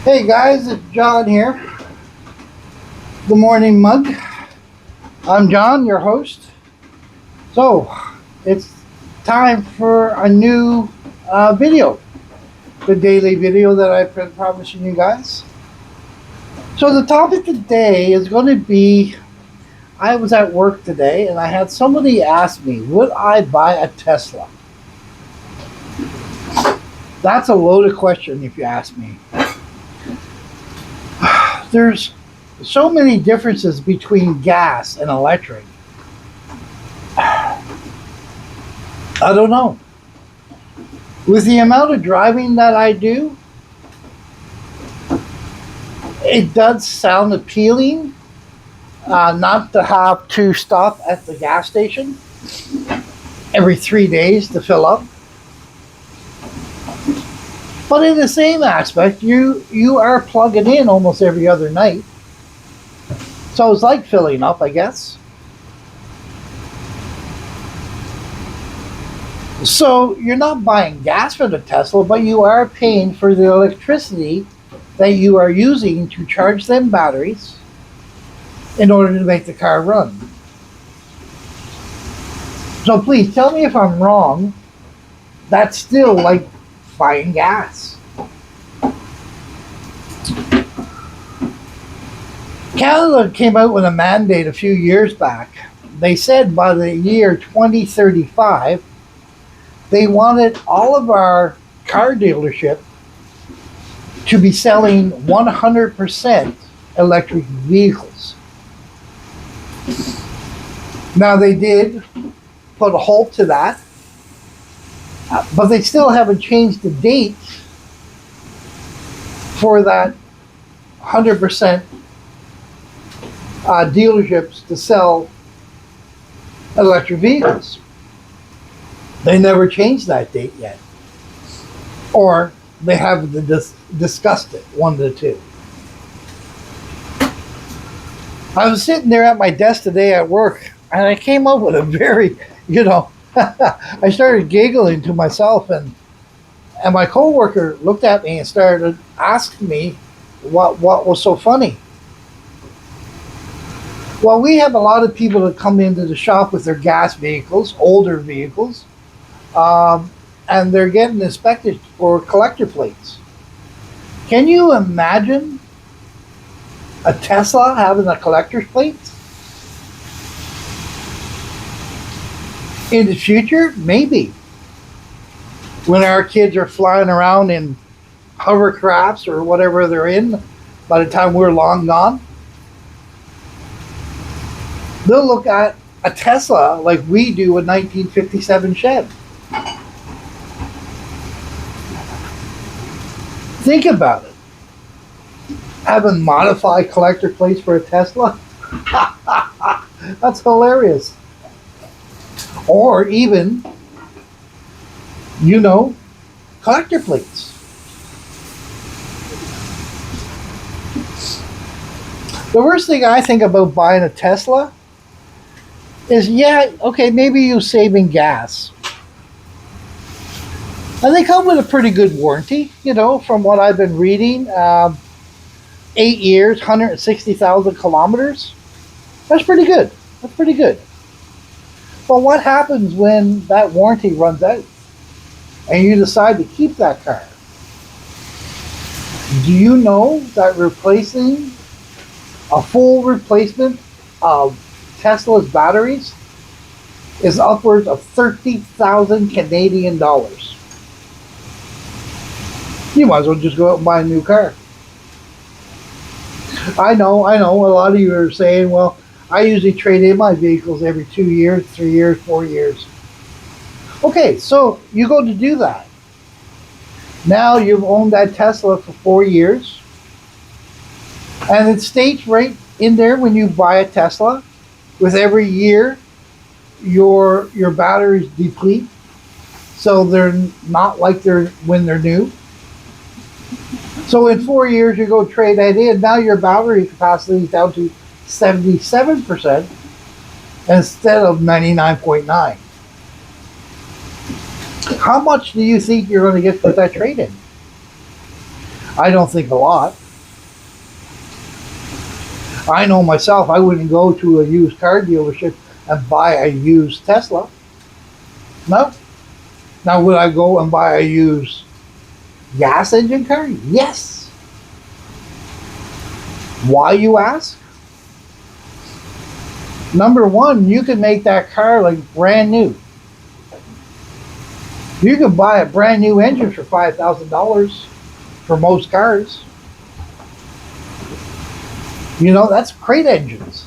Hey guys, it's John here. The Morning Mug. I'm John, your host. So, it's time for a new video, the daily video that I've been promising you guys. So, the topic today is going to be I was at work today and I had somebody ask me, would I buy a Tesla? That's a loaded question if you ask me. There's so many differences between gas and electric. I don't know. With the amount of driving that I do, it does sound appealing not to have to stop at the gas station every 3 days to fill up. But in the same aspect, you are plugging in almost every other night. So it's like filling up, I guess. So you're not buying gas for the Tesla, but you are paying for the electricity that you are using to charge them batteries in order to make the car run. So please tell me if I'm wrong. That's still like buying gas. Canada came out with a mandate a few years back. They said by the year 2035, they wanted all of our car dealership to be selling 100% electric vehicles. Now they did put a halt to that, but they still haven't changed the date for that 100% dealerships to sell electric vehicles. They never changed that date yet. Or they haven't discussed it, one of the two. I was sitting there at my desk today at work, and I came up with a very, I started giggling to myself, and my coworker looked at me and started asking me what was so funny. Well, we have a lot of people that come into the shop with their gas vehicles, older vehicles, and they're getting inspected for collector plates. Can you imagine a Tesla having a collector's plate? In the future, maybe. When our kids are flying around in hovercrafts or whatever they're in, by the time we're long gone, they'll look at a Tesla like we do a 1957 Chevy. Think about it. Having modified collector plates for a Tesla? That's hilarious. Or even, collector plates. The worst thing I think about buying a Tesla is, maybe you're saving gas. And they come with a pretty good warranty, from what I've been reading. 8 years, 160,000 kilometers. That's pretty good. But what happens when that warranty runs out and you decide to keep that car? Do you know that replacing a full replacement of Tesla's batteries is upwards of 30,000 Canadian dollars? You might as well just go out and buy a new car. I know, a lot of you are saying, well, I usually trade in my vehicles every 2 years, 3 years, 4 years. Okay, so you go to do that. Now you've owned that Tesla for 4 years. And it states right in there when you buy a Tesla, with every year, your batteries deplete. So they're not like when they're new. So in 4 years, you go trade that in. Now your battery capacity is down to 77% instead of 99.9. How much do you think you're going to get for that trade-in? I don't think a lot. I know myself, I wouldn't go to a used car dealership and buy a used Tesla. No. Now, would I go and buy a used gas engine car? Yes. Why, you ask? Number one, you can make that car like brand new. You can buy a brand new engine for $5,000 for most cars. You know, that's great engines.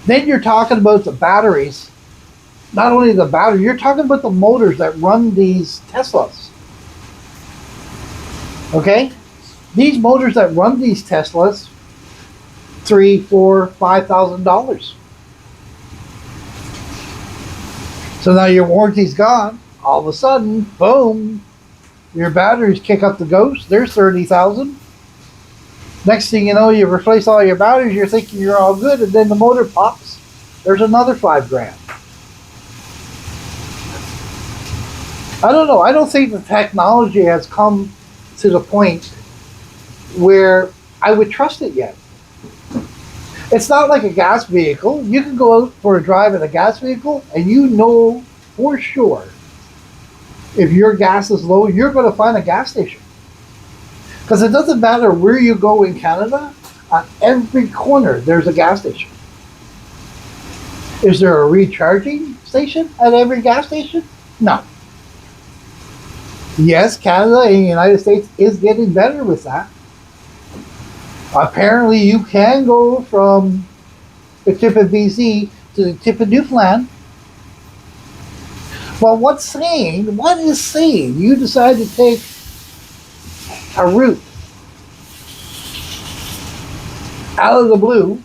Then you're talking about the batteries. Not only the battery, you're talking about the motors that run these Teslas. Okay? These motors that run these Teslas, $3,000, $4,000, $5,000. So now your warranty's gone. All of a sudden, boom, your batteries kick up the ghost. There's 30,000. Next thing you know, you replace all your batteries. You're thinking you're all good, and then the motor pops. There's another $5,000. I don't know. I don't think the technology has come to the point where I would trust it yet. It's not like a gas vehicle. You can go out for a drive in a gas vehicle, and you know for sure if your gas is low, you're going to find a gas station. Because it doesn't matter where you go in Canada, on every corner there's a gas station. Is there a recharging station at every gas station? No. Yes, Canada and the United States is getting better with that. Apparently you can go from the tip of BC to the tip of Newfoundland. Well, what is saying you decide to take a route out of the blue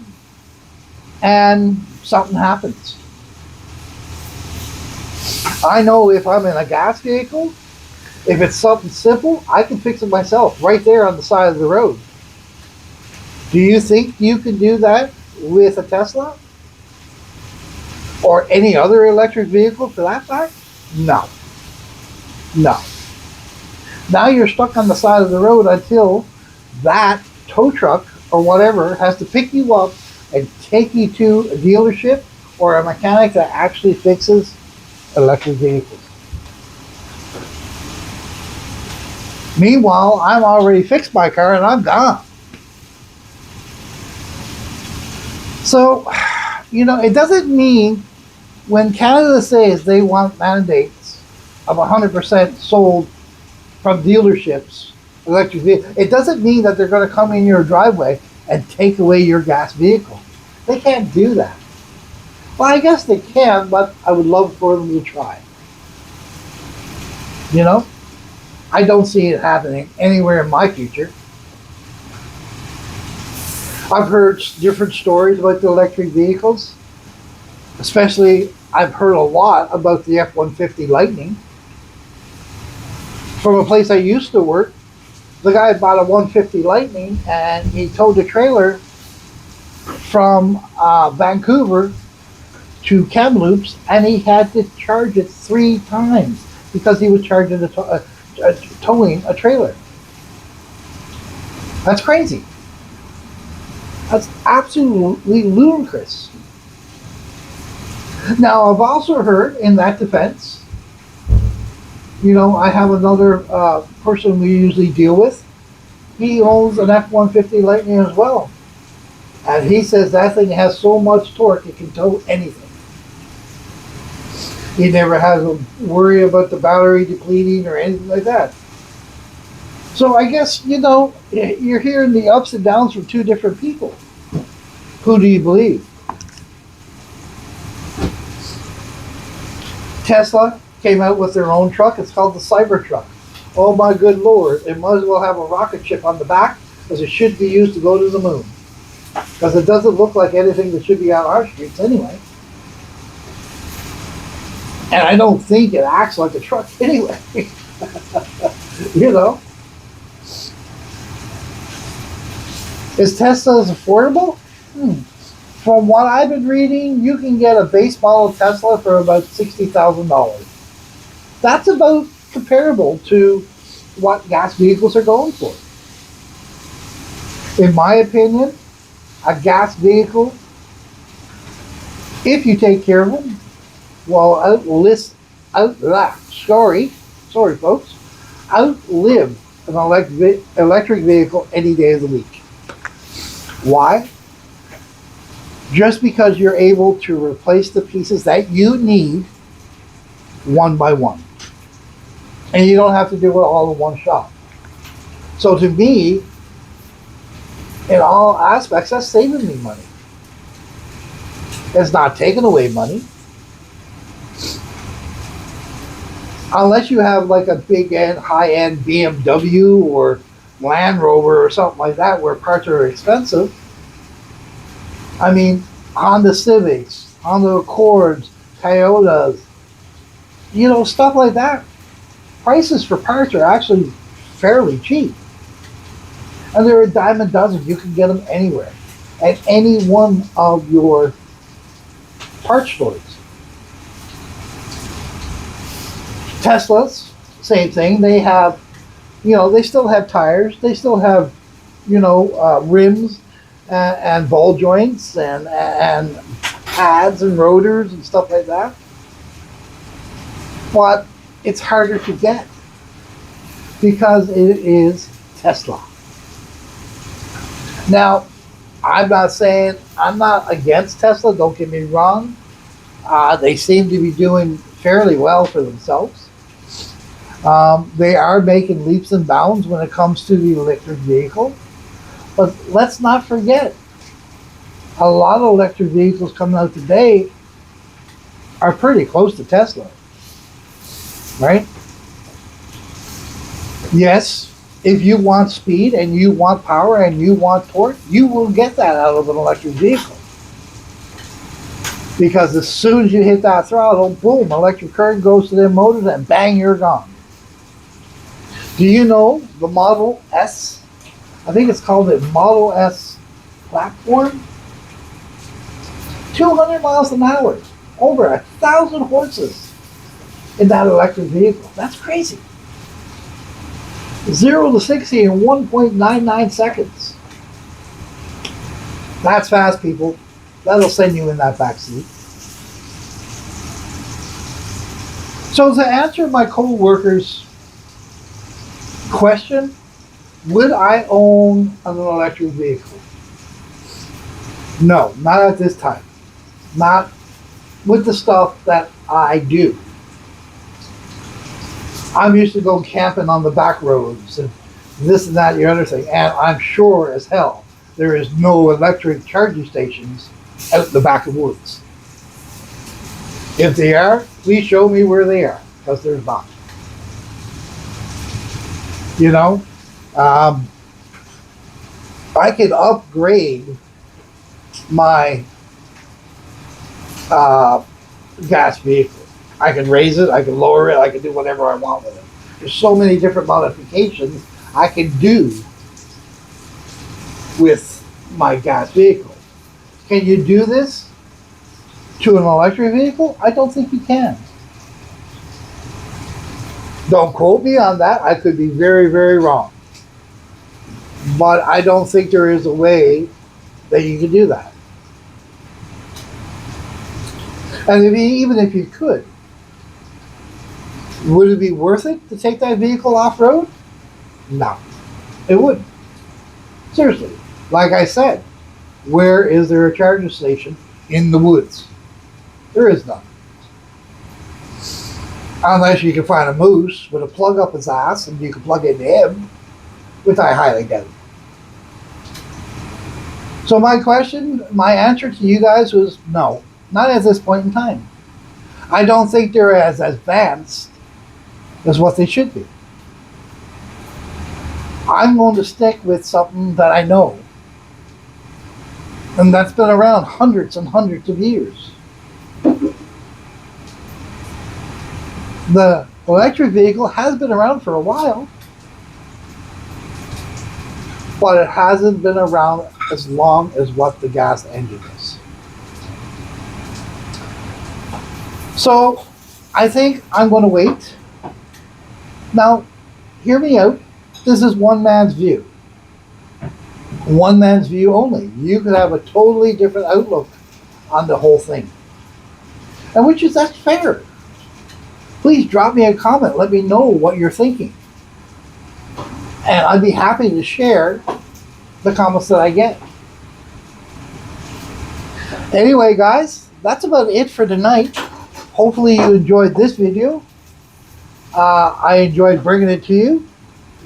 and something happens? I know if I'm in a gas vehicle, if it's something simple, I can fix it myself right there on the side of the road. Do you think you can do that with a Tesla? Or any other electric vehicle for that fact? No. No. Now you're stuck on the side of the road until that tow truck or whatever has to pick you up and take you to a dealership or a mechanic that actually fixes electric vehicles. Meanwhile, I'm already fixed my car and I'm gone. So, you know, it doesn't mean when Canada says they want mandates of 100% sold from dealerships, electric vehicles, it doesn't mean that they're going to come in your driveway and take away your gas vehicle. They can't do that. Well, I guess they can, but I would love for them to try. You know? I don't see it happening anywhere in my future. I've heard different stories about the electric vehicles. Especially, I've heard a lot about the F-150 Lightning. From a place I used to work, the guy bought a 150 Lightning and he towed a trailer from Vancouver to Kamloops, and he had to charge it 3 times because he was charging towing a trailer. That's crazy. That's absolutely ludicrous. Now, I've also heard in that defense, you know, I have another person we usually deal with. He owns an F-150 Lightning as well. And he says that thing has so much torque it can tow anything. He never has to worry about the battery depleting or anything like that. So I guess, you know, you're hearing the ups and downs from 2 different people. Who do you believe? Tesla came out with their own truck. It's called the Cybertruck. Oh my good Lord, it might as well have a rocket ship on the back as it should be used to go to the moon. Because it doesn't look like anything that should be on our streets anyway. And I don't think it acts like a truck anyway. You know? Is Tesla affordable? From what I've been reading, you can get a base model Tesla for about $60,000. That's about comparable to what gas vehicles are going for. In my opinion, a gas vehicle, if you take care of them, will sorry folks, outlive an electric vehicle any day of the week. Why? Just because you're able to replace the pieces that you need one by one. And you don't have to do it all in one shot. So to me, in all aspects, that's saving me money. It's not taking away money. Unless you have like a big end, high-end BMW or Land Rover or something like that where parts are expensive. I mean, Honda Civics, Honda Accords, Toyotas, stuff like that. Prices for parts are actually fairly cheap. And they're a dime a dozen. You can get them anywhere. At any one of your parts stores. Teslas, same thing. They have, they still have tires. They still have, rims and ball joints and pads and rotors and stuff like that. But it's harder to get because it is Tesla. Now, I'm not against Tesla, don't get me wrong. They seem to be doing fairly well for themselves. They are making leaps and bounds when it comes to the electric vehicle. But let's not forget, a lot of electric vehicles coming out today are pretty close to Tesla. Right? Yes, if you want speed and you want power and you want torque, you will get that out of an electric vehicle. Because as soon as you hit that throttle, boom, electric current goes to their motors and bang, you're gone. Do you know the Model S? I think it's called the Model S platform. 200 miles an hour, over 1,000 horses in that electric vehicle. That's crazy. 0 to 60 in 1.99 seconds. That's fast, people. That'll send you in that back seat. So to answer my co-worker's question, would I own an electric vehicle? No, not at this time. Not with the stuff that I do. I'm used to going camping on the back roads and this and that and the other thing, and I'm sure as hell there is no electric charging stations out in the back of woods. If they are, please show me where they are, because there's not. I can upgrade my gas vehicle. I can raise it, I can lower it, I can do whatever I want with it. There's so many different modifications I can do with my gas vehicle. Can you do this to an electric vehicle? I don't think you can. Don't quote me on that. I could be very, very wrong. But I don't think there is a way that you can do that. And even if you could, would it be worth it to take that vehicle off-road? No, it wouldn't. Seriously. Like I said, where is there a charging station in the woods? There is none. Unless you can find a moose with a plug up his ass and you can plug into him, which I highly doubt. So my answer to you guys was no, not at this point in time. I don't think they're as advanced as what they should be. I'm going to stick with something that I know. And that's been around hundreds and hundreds of years. The electric vehicle has been around for a while, but it hasn't been around as long as what the gas engine is. So I think I'm going to wait Now, hear me out. This is one man's view. One man's view only. You could have a totally different outlook on the whole thing. And which is, that's fair. Please drop me a comment. Let me know what you're thinking. And I'd be happy to share the comments that I get. Anyway, guys, that's about it for tonight. Hopefully you enjoyed this video. I enjoyed bringing it to you.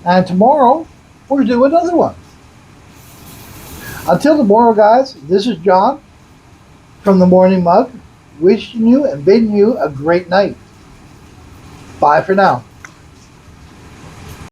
And tomorrow, we'll do another one. Until tomorrow, guys, this is John from the Morning Mug, wishing you and bidding you a great night. Bye for now.